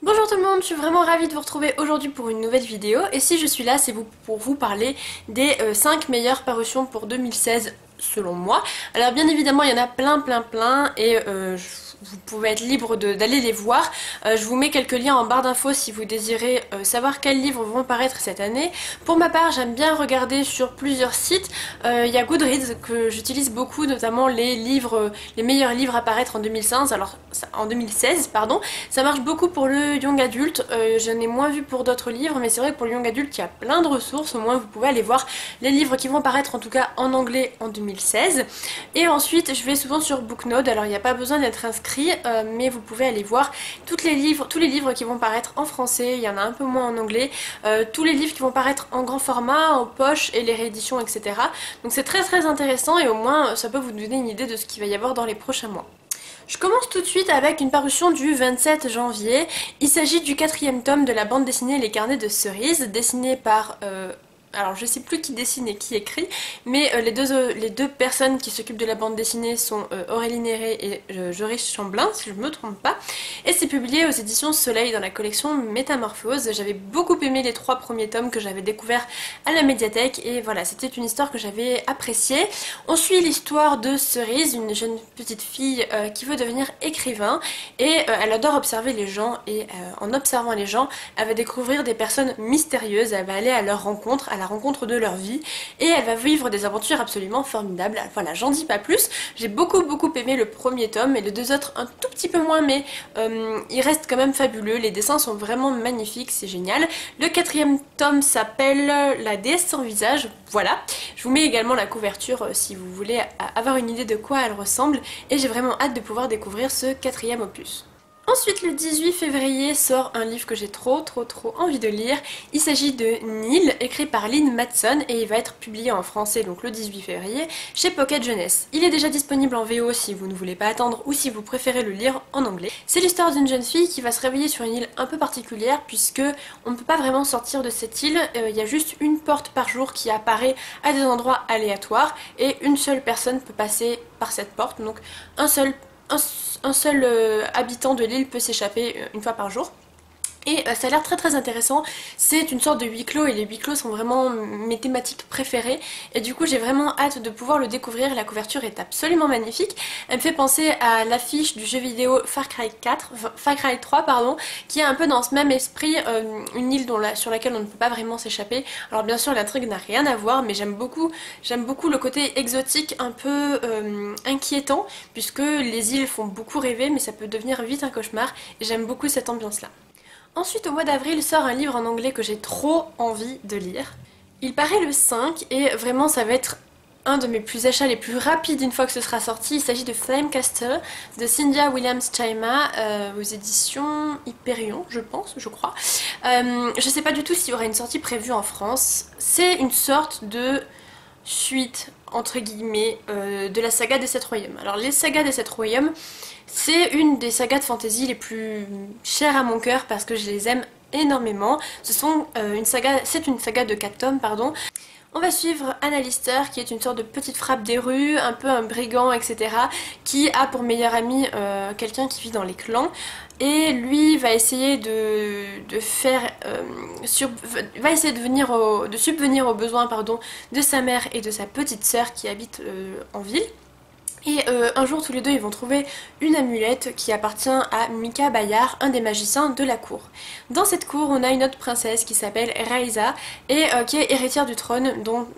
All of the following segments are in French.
Bonjour tout le monde, je suis vraiment ravie de vous retrouver aujourd'hui pour une nouvelle vidéo et si je suis là c'est pour vous parler des 5 meilleures parutions pour 2016 selon moi. Alors bien évidemment il y en a plein et vous pouvez être libre d'aller les voir. Je vous mets quelques liens en barre d'infos si vous désirez savoir quels livres vont paraître cette année. Pour ma part j'aime bien regarder sur plusieurs sites. Il y a Goodreads que j'utilise beaucoup, notamment les meilleurs livres à paraître en 2016. Alors en 2016 pardon. Ça marche beaucoup pour le young adulte. J'en ai moins vu pour d'autres livres, mais c'est vrai que pour le young adulte il y a plein de ressources. Au moins vous pouvez aller voir les livres qui vont paraître en tout cas en anglais en 2016. Et ensuite je vais souvent sur Booknode. Alors il n'y a pas besoin d'être inscrit, mais vous pouvez aller voir tous les livres qui vont paraître en français. Il y en a un peu moins en anglais. Tous les livres qui vont paraître en grand format, en poche et les rééditions, etc. Donc c'est très intéressant et au moins ça peut vous donner une idée de ce qu'il va y avoir dans les prochains mois. Je commence tout de suite avec une parution du 27 janvier. Il s'agit du 4e tome de la bande dessinée Les Carnets de Cerises, dessiné par... alors je sais plus qui dessine et qui écrit, mais les deux personnes qui s'occupent de la bande dessinée sont Aurélie Néré et Joris Chamblin, si je me trompe pas. Et c'est publié aux éditions Soleil dans la collection Métamorphose. J'avais beaucoup aimé les 3 premiers tomes que j'avais découverts à la médiathèque et voilà, c'était une histoire que j'avais appréciée. On suit l'histoire de Cerise, une jeune petite fille qui veut devenir écrivain et elle adore observer les gens et en observant les gens, elle va découvrir des personnes mystérieuses, elle va aller à leur rencontre, à la rencontre de leur vie et elle va vivre des aventures absolument formidables. Voilà, j'en dis pas plus. J'ai beaucoup aimé le premier tome et les deux autres un tout petit peu moins, mais il reste quand même fabuleux. Les dessins sont vraiment magnifiques, c'est génial. Le 4e tome s'appelle La déesse sans visage. Voilà, je vous mets également la couverture si vous voulez avoir une idée de quoi elle ressemble et j'ai vraiment hâte de pouvoir découvrir ce 4e opus. Ensuite, le 18 février sort un livre que j'ai trop envie de lire. Il s'agit de Nil, écrit par Lynn Matson et il va être publié en français donc le 18 février chez Pocket Jeunesse. Il est déjà disponible en VO si vous ne voulez pas attendre ou si vous préférez le lire en anglais. C'est l'histoire d'une jeune fille qui va se réveiller sur une île un peu particulière puisque on ne peut pas vraiment sortir de cette île. Il y a juste une porte par jour qui apparaît à des endroits aléatoires et une seule personne peut passer par cette porte, donc un seul habitant de l'île peut s'échapper une fois par jour. Et ça a l'air très intéressant, c'est une sorte de huis clos et les huis clos sont vraiment mes thématiques préférées et du coup j'ai vraiment hâte de pouvoir le découvrir. La couverture est absolument magnifique, elle me fait penser à l'affiche du jeu vidéo Far Cry 3 pardon, qui est un peu dans ce même esprit, une île sur laquelle on ne peut pas vraiment s'échapper. Alors bien sûr l'intrigue n'a rien à voir mais j'aime beaucoup le côté exotique, un peu inquiétant puisque les îles font beaucoup rêver mais ça peut devenir vite un cauchemar et j'aime beaucoup cette ambiance là. Ensuite, au mois d'avril, sort un livre en anglais que j'ai trop envie de lire. Il paraît le 5 et vraiment ça va être un de mes achats les plus rapides une fois que ce sera sorti. Il s'agit de Flamecaster de Cynthia Williams-Chaima aux éditions Hyperion, je crois. Je sais pas du tout s'il y aura une sortie prévue en France. C'est une sorte de suite entre guillemets de la saga des 7 royaumes. Alors les sagas des 7 royaumes, c'est une des sagas de fantasy les plus chères à mon cœur parce que je les aime énormément. C'est une saga de 4 tomes pardon. On va suivre Anna Lister qui est une sorte de petite frappe des rues, un peu un brigand etc. qui a pour meilleur ami quelqu'un qui vit dans les clans. Et lui va essayer de subvenir aux besoins de sa mère et de sa petite sœur qui habitent en ville. Et un jour tous les deux ils vont trouver une amulette qui appartient à Mika Bayard, un des magiciens de la cour. Dans cette cour on a une autre princesse qui s'appelle Raisa et qui est héritière du trône,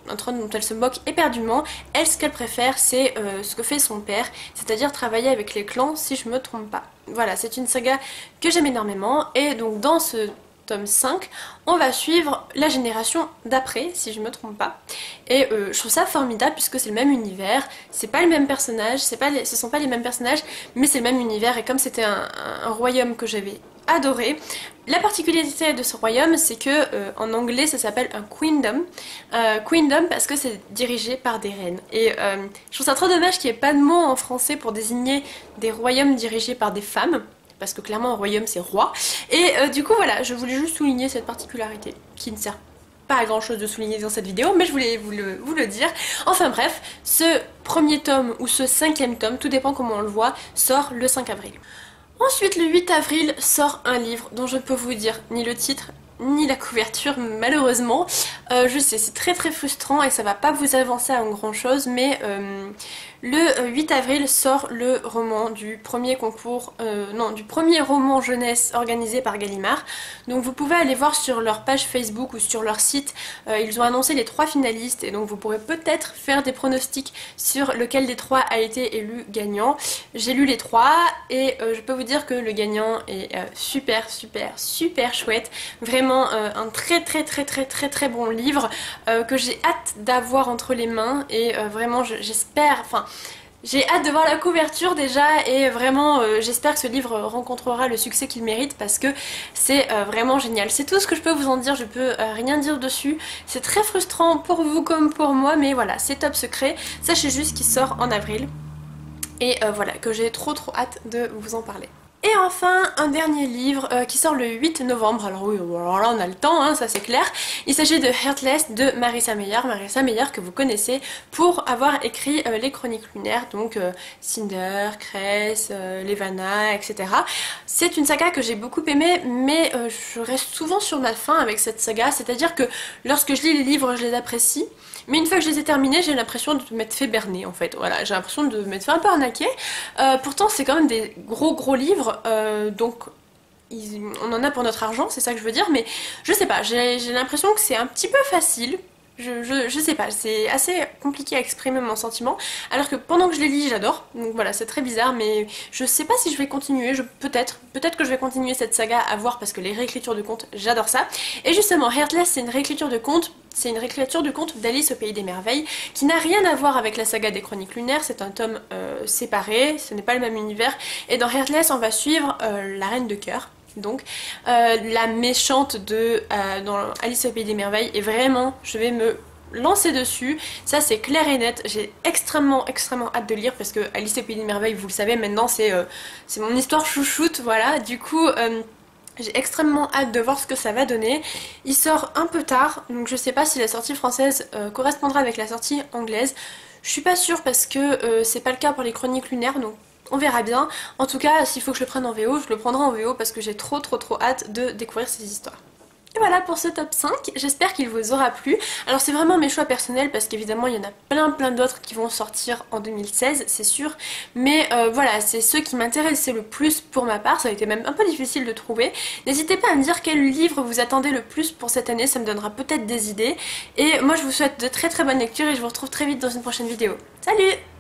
un trône dont elle se moque éperdument. Elle, ce qu'elle préfère c'est ce que fait son père, c'est-à-dire travailler avec les clans si je me trompe pas. Voilà, c'est une saga que j'aime énormément et donc dans ce tome 5, on va suivre la génération d'après, si je me trompe pas. Et je trouve ça formidable puisque c'est le même univers, c'est pas le même personnage, ce sont pas les mêmes personnages, mais c'est le même univers et comme c'était un royaume que j'avais adoré. La particularité de ce royaume, c'est que en anglais ça s'appelle un queendom. Queendom parce que c'est dirigé par des reines. Et je trouve ça trop dommage qu'il n'y ait pas de mot en français pour désigner des royaumes dirigés par des femmes. Parce que clairement un royaume c'est roi. Et du coup voilà, je voulais juste souligner cette particularité qui ne sert pas à grand chose de souligner dans cette vidéo, mais je voulais vous le dire. Enfin bref, ce premier tome ou ce 5e tome, tout dépend comment on le voit, sort le 5 avril. Ensuite, le 8 avril sort un livre dont je ne peux vous dire ni le titre ni la couverture malheureusement. Je sais, c'est très très frustrant et ça va pas vous avancer à grand chose, mais le 8 avril sort le roman du premier concours, non, du premier roman jeunesse organisé par Gallimard. Donc vous pouvez aller voir sur leur page Facebook ou sur leur site, ils ont annoncé les 3 finalistes et donc vous pourrez peut-être faire des pronostics sur lequel des 3 a été élu gagnant. J'ai lu les 3 et je peux vous dire que le gagnant est super chouette. Vraiment un très bon livre que j'ai hâte d'avoir entre les mains et vraiment j'espère, enfin j'ai hâte de voir la couverture déjà et vraiment j'espère que ce livre rencontrera le succès qu'il mérite parce que c'est vraiment génial. C'est tout ce que je peux vous en dire, je peux rien dire dessus. C'est très frustrant pour vous comme pour moi, mais voilà, c'est top secret. Sachez juste qu'il sort en avril et voilà, que j'ai trop hâte de vous en parler. Et enfin, un dernier livre qui sort le 8 novembre. Alors oui, alors là on a le temps, hein, ça c'est clair. Il s'agit de Heartless de Marissa Meyer. Marissa Meyer que vous connaissez pour avoir écrit les Chroniques lunaires, donc Cinder, Cress, Levana, etc. C'est une saga que j'ai beaucoup aimée, mais je reste souvent sur ma faim avec cette saga. C'est-à-dire que lorsque je lis les livres, je les apprécie. Mais une fois que je les ai terminés, j'ai l'impression de m'être fait berner en fait. Voilà, j'ai l'impression de m'être fait un peu arnaquer. Pourtant, c'est quand même des gros livres, donc on en a pour notre argent, c'est ça que je veux dire. Mais je sais pas, j'ai l'impression que c'est un petit peu facile. Je sais pas, c'est assez compliqué à exprimer mon sentiment, alors que pendant que je les lis, j'adore. Donc voilà, c'est très bizarre, mais je sais pas si je vais continuer, peut-être que je vais continuer cette saga à voir parce que les réécritures de contes, j'adore ça. Et justement, Heartless, c'est une réécriture de contes. C'est une réécriture du conte d'Alice au Pays des Merveilles qui n'a rien à voir avec la saga des Chroniques lunaires, c'est un tome séparé, ce n'est pas le même univers. Et dans Heartless, on va suivre la Reine de Cœur, donc la méchante de dans Alice au Pays des Merveilles, et vraiment je vais me lancer dessus, ça c'est clair et net. J'ai extrêmement hâte de lire parce que Alice au Pays des Merveilles, vous le savez maintenant, c'est mon histoire chouchoute, voilà. Du coup j'ai extrêmement hâte de voir ce que ça va donner. Il sort un peu tard, donc je sais pas si la sortie française correspondra avec la sortie anglaise. Je suis pas sûre parce que c'est pas le cas pour les Chroniques lunaires, donc on verra bien. En tout cas, s'il faut que je le prenne en VO, je le prendrai en VO parce que j'ai trop hâte de découvrir ces histoires. Et voilà pour ce top 5, j'espère qu'il vous aura plu. Alors c'est vraiment mes choix personnels parce qu'évidemment il y en a plein d'autres qui vont sortir en 2016, c'est sûr. Mais voilà, c'est ceux qui m'intéressaient le plus pour ma part, ça a été même un peu difficile de trouver. N'hésitez pas à me dire quel livre vous attendez le plus pour cette année, ça me donnera peut-être des idées. Et moi je vous souhaite de très bonnes lectures et je vous retrouve très vite dans une prochaine vidéo. Salut!